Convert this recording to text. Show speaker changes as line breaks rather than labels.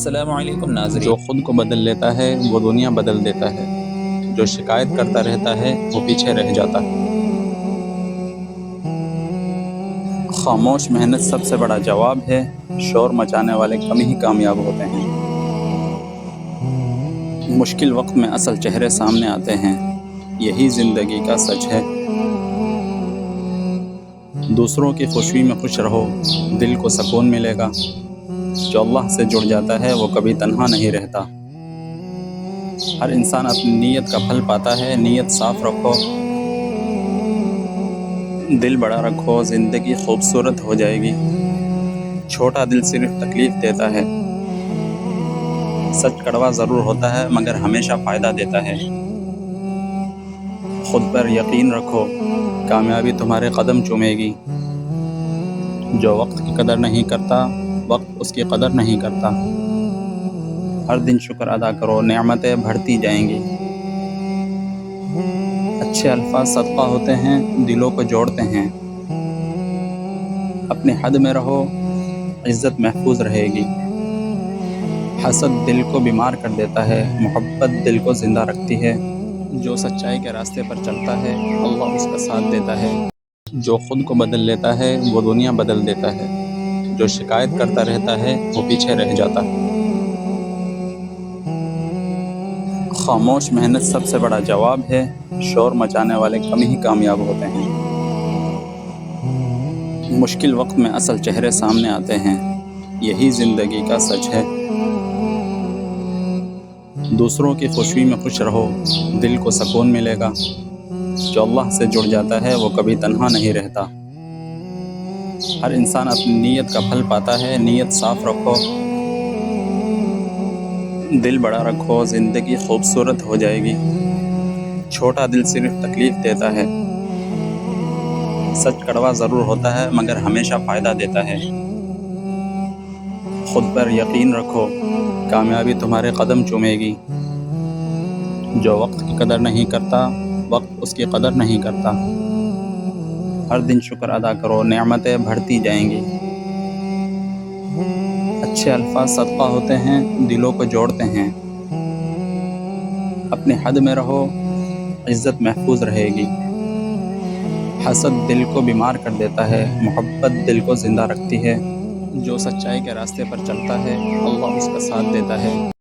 السلام علیکم ناظرین۔
جو خود کو بدل لیتا ہے وہ دنیا بدل دیتا ہے، جو شکایت کرتا رہتا ہے وہ پیچھے رہ جاتا ہے۔ خاموش محنت سب سے بڑا جواب ہے، شور مچانے والے کم ہی کامیاب ہوتے ہیں۔ مشکل وقت میں اصل چہرے سامنے آتے ہیں، یہی زندگی کا سچ ہے۔ دوسروں کی خوشی میں خوش رہو، دل کو سکون ملے گا۔ جو اللہ سے جڑ جاتا ہے وہ کبھی تنہا نہیں رہتا۔ ہر انسان اپنی نیت کا پھل پاتا ہے، نیت صاف رکھو، دل بڑا رکھو، زندگی خوبصورت ہو جائے گی۔ چھوٹا دل صرف تکلیف دیتا ہے، سچ کڑوا ضرور ہوتا ہے مگر ہمیشہ فائدہ دیتا ہے۔ خود پر یقین رکھو، کامیابی تمہارے قدم چومے گی۔ جو وقت کی قدر نہیں کرتا، وقت اس کی قدر نہیں کرتا۔ ہر دن شکر ادا کرو، نعمتیں بڑھتی جائیں گی۔ اچھے الفاظ صدقہ ہوتے ہیں، دلوں کو جوڑتے ہیں۔ اپنے حد میں رہو، عزت محفوظ رہے گی۔ حسد دل کو بیمار کر دیتا ہے، محبت دل کو زندہ رکھتی ہے۔ جو سچائی کے راستے پر چلتا ہے اللہ اس کا ساتھ دیتا ہے۔ جو خود کو بدل لیتا ہے وہ دنیا بدل دیتا ہے، جو شکایت کرتا رہتا ہے وہ پیچھے رہ جاتا ہے۔ خاموش محنت سب سے بڑا جواب ہے، شور مچانے والے کم ہی کامیاب ہوتے ہیں۔ مشکل وقت میں اصل چہرے سامنے آتے ہیں، یہی زندگی کا سچ ہے۔ دوسروں کی خوشی میں خوش رہو، دل کو سکون ملے گا۔ جو اللہ سے جڑ جاتا ہے وہ کبھی تنہا نہیں رہتا۔ ہر انسان اپنی نیت کا پھل پاتا ہے، نیت صاف رکھو، دل بڑا رکھو، زندگی خوبصورت ہو جائے گی۔ چھوٹا دل صرف تکلیف دیتا ہے، سچ کڑوا ضرور ہوتا ہے مگر ہمیشہ فائدہ دیتا ہے۔ خود پر یقین رکھو، کامیابی تمہارے قدم چومے گی۔ جو وقت کی قدر نہیں کرتا، وقت اس کی قدر نہیں کرتا۔ ہر دن شکر ادا کرو، نعمتیں بڑھتی جائیں گی۔ اچھے الفاظ صدقہ ہوتے ہیں، دلوں کو جوڑتے ہیں۔ اپنے حد میں رہو، عزت محفوظ رہے گی۔ حسد دل کو بیمار کر دیتا ہے، محبت دل کو زندہ رکھتی ہے۔ جو سچائی کے راستے پر چلتا ہے اللہ اس کا ساتھ دیتا ہے۔